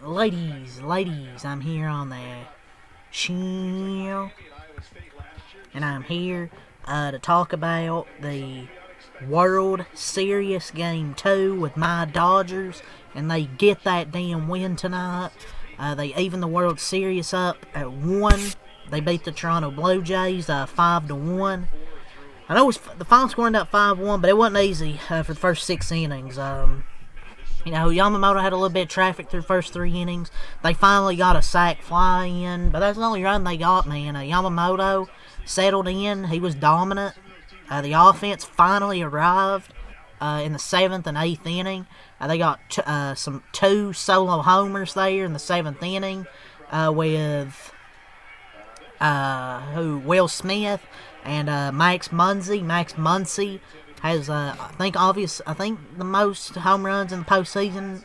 ladies, I'm here on the channel, and I'm here to talk about the World Series Game 2 with my Dodgers, and they get that damn win tonight. They even the World Series up at 1. They beat the Toronto Blue Jays 5-1. I know the final score ended up 5-1, but it wasn't easy for the first 6 innings. Yamamoto had a little bit of traffic through the first 3 innings. They finally got a sac fly in, but that's the only run they got, man. Yamamoto settled in. He was dominant. The offense finally arrived in the 7th and 8th inning. They got 2 solo homers there in the 7th inning with Will Smith and Max Muncy. Max Muncy has I think the most home runs in the postseason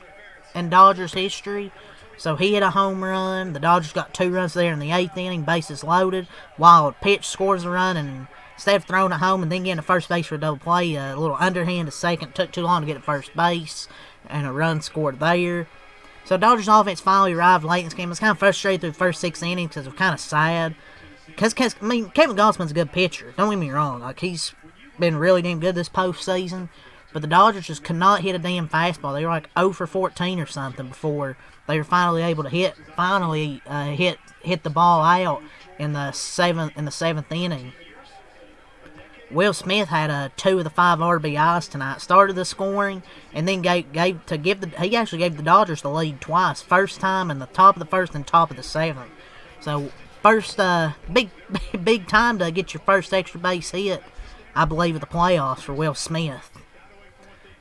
in Dodgers history. So he hit a home run. The Dodgers got 2 runs there in the 8th inning, bases loaded. Wild pitch scores a run, and instead of throwing it home and then getting to first base for a double play, a little underhand to second. Took too long to get to first base, and a run scored there. So Dodgers offense finally arrived late in this game. I was kind of frustrated through the first 6 innings because it was kind of sad. Because Kevin Gausman's a good pitcher. Don't get me wrong. Like, he's been really damn good this postseason. But the Dodgers just could not hit a damn fastball. They were like 0 for 14 or something before they were finally able to hit the ball out in the 7th inning. Will Smith had 2 of the 5 RBIs tonight. Started the scoring, and then he actually gave the Dodgers the lead twice. First time in the top of the 1st and top of the 7th. So first big time to get your first extra base hit, I believe, at the playoffs for Will Smith.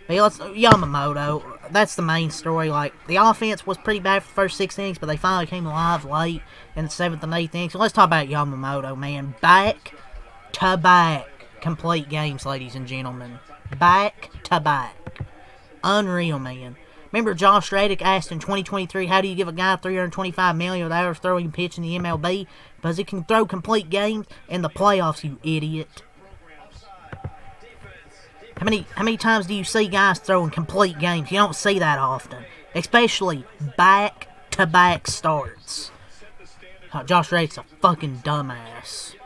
But Yamamoto, that's the main story. Like, the offense was pretty bad for the first 6 innings, but they finally came alive late in the 7th and 8th innings. So let's talk about Yamamoto, man. Back to back complete games, ladies and gentlemen. Back to back. Unreal, man. Remember Josh Reddick asked in 2023, how do you give a guy $325 million without throwing pitch in the MLB? Because he can throw complete games in the playoffs, you idiot. How many times do you see guys throwing complete games? You don't see that often. Especially back-to-back starts. Josh Reddick's a fucking dumbass.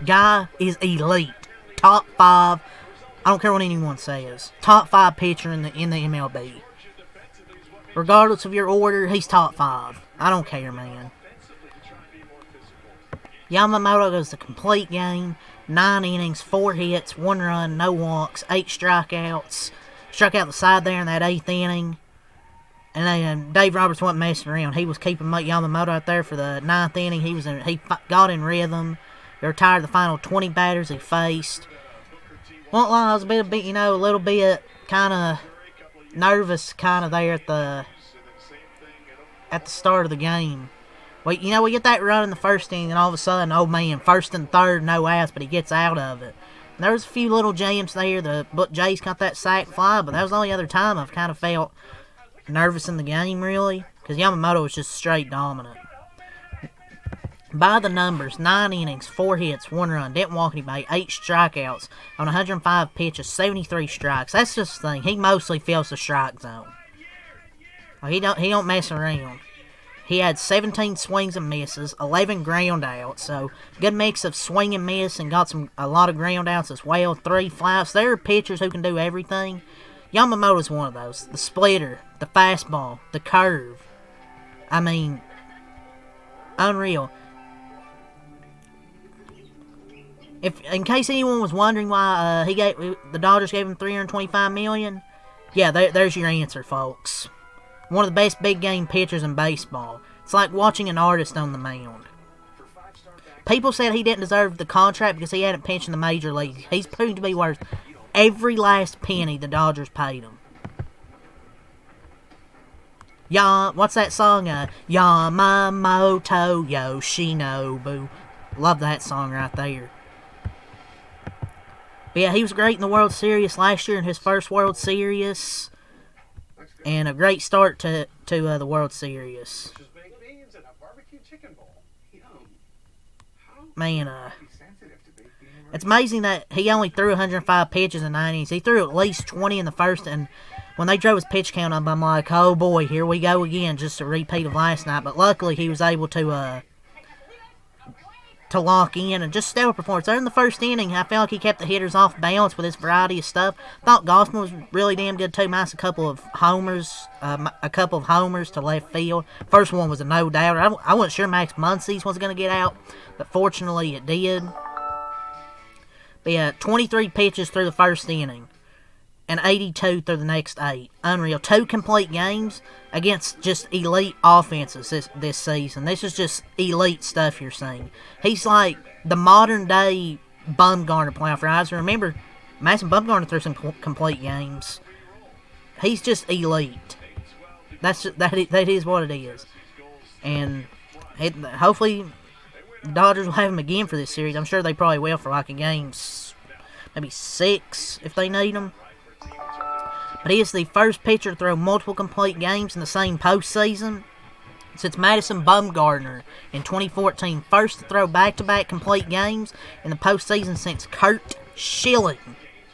Guy is elite. Top 5. I don't care what anyone says. Top 5 pitcher in the MLB. Regardless of your order, he's top 5. I don't care, man. Yamamoto goes the complete game. 9 innings, 4 hits, 1 run, no walks, 8 strikeouts. Struck out the side there in that 8th inning. And then Dave Roberts wasn't messing around. He was keeping Yamamoto out there for the 9th inning. He got in rhythm. He retired the final 20 batters he faced. Won't lie, I was a little bit kind of nervous there at the start of the game. We get that run in the 1st inning, and all of a sudden, oh man, 1st and 3rd, no outs, but he gets out of it. And there was a few little jams there. The Jays got that sac fly, but that was the only other time I've kind of felt nervous in the game, really, because Yamamoto was just straight dominant. By the numbers, 9 innings, 4 hits, 1 run, didn't walk anybody, 8 strikeouts on 105 pitches, 73 strikes. That's just the thing. He mostly fills the strike zone. He don't mess around. He had 17 swings and misses, 11 ground outs, so good mix of swing and miss, and got a lot of ground outs as well. 3 flyouts. There are pitchers who can do everything. Yamamoto's one of those. The splitter, the fastball, the curve. I mean, unreal. In case anyone was wondering why the Dodgers gave him $325 million, yeah, there's your answer, folks. One of the best big game pitchers in baseball. It's like watching an artist on the mound. People said he didn't deserve the contract because he hadn't pitched in the major leagues. He's proven to be worth every last penny the Dodgers paid him. What's that song? Yamamoto Yoshinobu. Love that song right there. But yeah, he was great in the World Series last year in his first World Series. And a great start to the World Series. Man, It's amazing that he only threw 105 pitches in 9 innings. He threw at least 20 in the first, and when they drove his pitch count up, I'm like, oh boy, here we go again, just a repeat of last night. But luckily, he was able to lock in and just stellar performance. There in the first inning, I felt like he kept the hitters off balance with his variety of stuff. Thought Gausman was really damn good too. Minus a couple of homers to left field. First one was a no doubter. I wasn't sure Max Muncy was going to get out, but fortunately it did. But yeah, 23 pitches through the first inning and 82 through the next 8. Unreal. 2 complete games against just elite offenses this season. This is just elite stuff you're seeing. He's like the modern day Bumgarner playoff rise. Remember, Madison Bumgarner threw some complete games. He's just elite. That is what it is. And hopefully the Dodgers will have him again for this series. I'm sure they probably will for like a game, maybe 6 if they need him. But he is the first pitcher to throw multiple complete games in the same postseason since Madison Bumgarner in 2014. First to throw back-to-back complete games in the postseason since Curt Schilling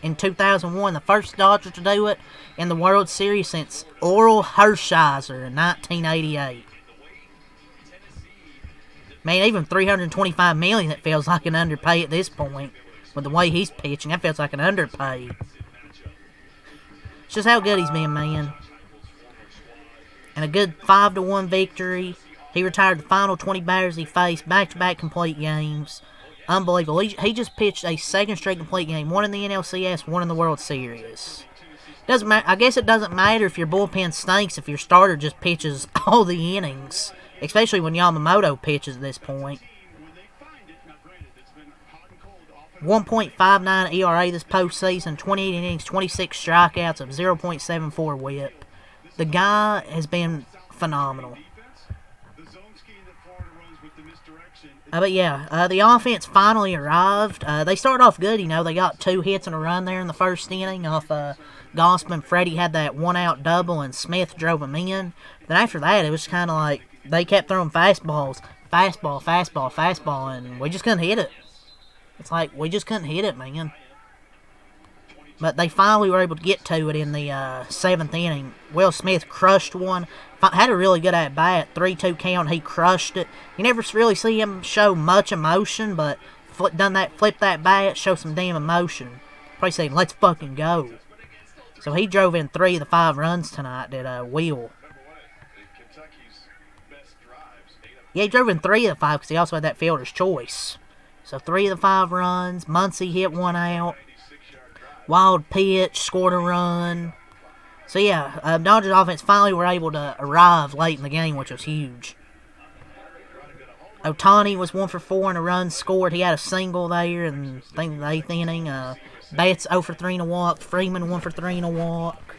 in 2001. The first Dodger to do it in the World Series since Orel Hershiser in 1988. Man, even $325 million, it feels like an underpay at this point. With the way he's pitching, that feels like an underpay. It's just how good he's been, man. And a good 5-1 victory. He retired the final 20 batters he faced, back-to-back complete games. Unbelievable. He just pitched a second straight complete game, one in the NLCS, one in the World Series. Doesn't matter. I guess it doesn't matter if your bullpen stinks if your starter just pitches all the innings. Especially when Yamamoto pitches at this point. 1.59 ERA this postseason, 28 innings, 26 strikeouts of 0.74 whip. The guy has been phenomenal. But yeah, the offense finally arrived. They started off good, They got 2 hits in a run there in the first inning off Gausman. Freddie had that 1-out double, and Smith drove him in. Then after that, it was kind of like they kept throwing fastballs. Fastball, and we just couldn't hit it. It's like we just couldn't hit it, man. But they finally were able to get to it in the 7th inning. Will Smith crushed one. Had a really good at-bat. 3-2 count. He crushed it. You never really see him show much emotion, but flip that bat, show some damn emotion. Probably saying, let's fucking go. So he drove in 3 of the 5 runs tonight, did Will. Yeah, he drove in 3 of the 5 because he also had that fielder's choice. So 3 of the 5 runs. Muncy hit 1 out. Wild pitch, scored a run. So yeah, Dodgers offense finally were able to arrive late in the game, which was huge. Ohtani was 1 for 4 in a run scored. He had a single there in I think the 8th inning. Betts 0 for 3 in a walk. Freeman 1 for 3 in a walk.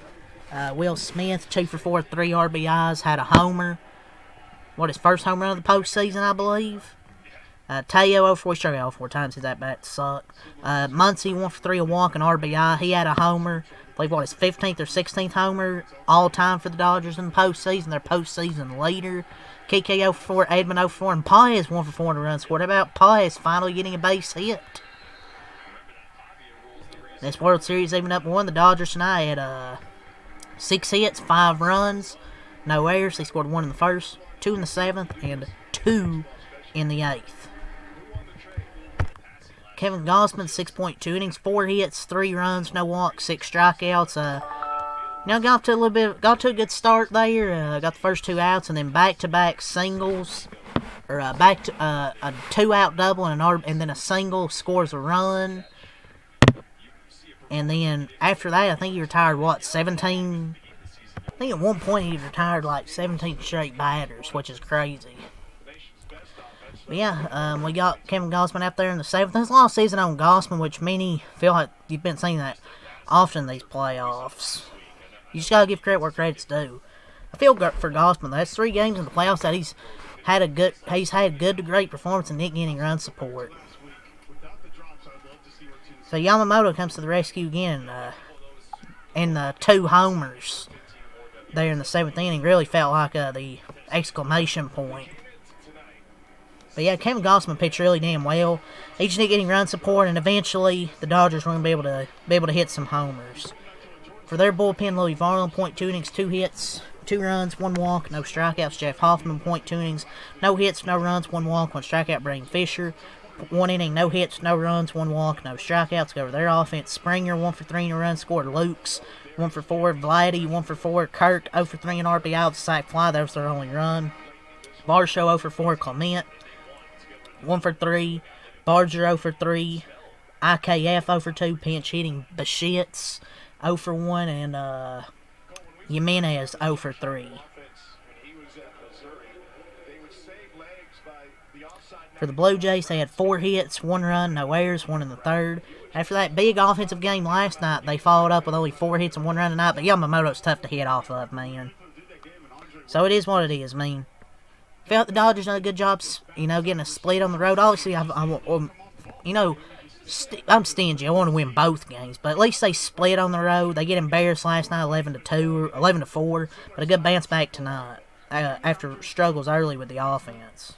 Will Smith 2 for 4, 3 RBIs. Had a homer. His first home run of the postseason, I believe. Teo 0 for 4, struck out 4 times. His at-bat sucked. Muncy 1 for 3, a walk, and RBI. He had a homer. I believe his 15th or 16th homer all time for the Dodgers in the postseason. Their postseason leader. Kike 0 for 4, Edman 0 for 4, and Paez 1 for 4 in a run scored. How about Paez finally getting a base hit? This World Series even up 1. The Dodgers tonight had 6 hits, 5 runs, no errors. They scored 1 in the first, 2 in the 7th, and 2 in the 8th. Kevin Gausman, 6.2 innings, 4 hits, 3 runs, no walks, 6 strikeouts. Got to a good start there. Got the first 2 outs, and then back-to-back singles, or a 2-out double and then a single, scores a run. And then after that, I think he retired 17. I think at one point he retired like 17 straight batters, which is crazy. But yeah, we got Kevin Gausman out there in the 7th. There's a lot of season on Gausman, which many feel like you've been seeing that often in these playoffs. You just gotta give credit where credit's due. I feel good for Gausman. That's 3 games in the playoffs that he's had good to great performance and not getting run support. So Yamamoto comes to the rescue again, and the 2 homers there in the 7th inning really felt like the exclamation point. But yeah, Kevin Gossman pitched really damn well. He just didn't get any run support, and eventually the Dodgers were going to be able to hit some homers. For their bullpen, Louis Varland, 0.2 innings, 2 hits, 2 runs, 1 walk, no strikeouts. Jeff Hoffman, 0.2 innings, no hits, no runs, 1 walk, 1 strikeout. Braden Fisher, 1 inning, no hits, no runs, 1 walk, no strikeouts. Go over their offense. Springer, 1 for 3 in a run scored. Lukes, 1 for 4. Vladdy, 1 for 4. Kirk, 0 for 3 in RBI with a sac fly. That was their only run. Varsho, 0 for 4. Clement, 1 for 3. Barger, 0 for 3. IKF, 0 for 2. Pinch hitting Bichette, 0 for 1. And Jimenez, 0 for 3. For the Blue Jays, they had 4 hits, 1 run, no errors, 1 in the third. After that big offensive game last night, they followed up with only 4 hits and 1 run tonight, but Yamamoto's tough to hit off of, man. So it is what it is, man. Felt the Dodgers done a good job, getting a split on the road. Obviously, I'm stingy. I want to win both games, but at least they split on the road. They get embarrassed last night, 11-2 or 11-4, but a good bounce back tonight after struggles early with the offense.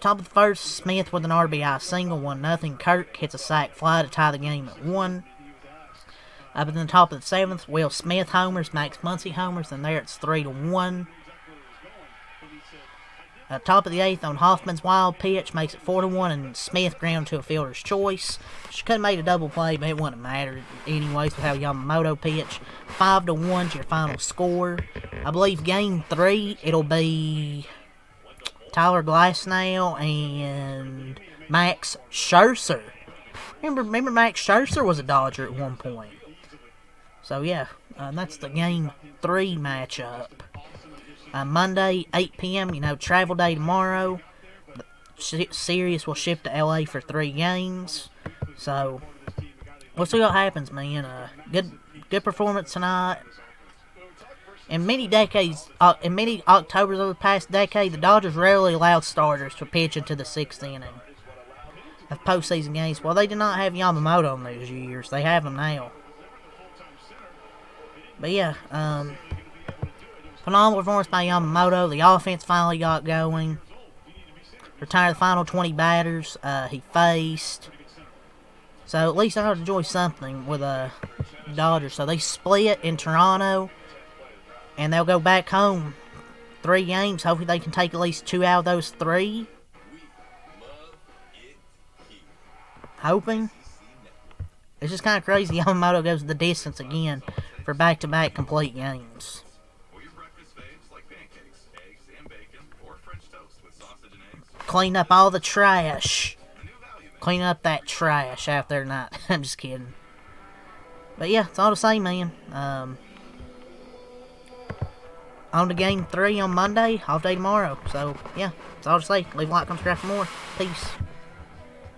Top of the first, Smith with an RBI single, 1-0. Kirk hits a sac fly to tie the game at 1. Up in the top of the 7th, Will Smith homers, Max Muncy homers, and there it's 3-1. Top of the 8th on Hoffman's wild pitch makes it 4-1, and Smith ground to a fielder's choice. She could have made a double play, but it wouldn't have mattered anyways with how Yamamoto pitched. 5-1 is your final score. I believe game 3 it'll be Tyler Glasnow and Max Scherzer. Remember Max Scherzer was a Dodger at one point. So yeah, that's the game 3 matchup. Monday, 8 p.m., travel day tomorrow. The series will ship to LA for 3 games. So, we'll see what happens, man. Good performance tonight. In many Octobers of the past decade, the Dodgers rarely allowed starters to pitch into the 6th inning of postseason games. Well, they did not have Yamamoto in those years. They have him now. But yeah, phenomenal performance by Yamamoto. The offense finally got going. Retired the final 20 batters he faced. So at least I got to enjoy something with the Dodgers. So they split in Toronto, and they'll go back home 3 games. Hopefully they can take at least 2 out of those 3. Hoping. It's just kind of crazy Yamamoto goes the distance again for back-to-back complete games. Clean up all the trash. Clean up that trash out there tonight. I'm just kidding. But yeah, it's all the same, man. On to game 3 on Monday. Off day tomorrow. So yeah, it's all to say. Leave a like, subscribe for more. Peace.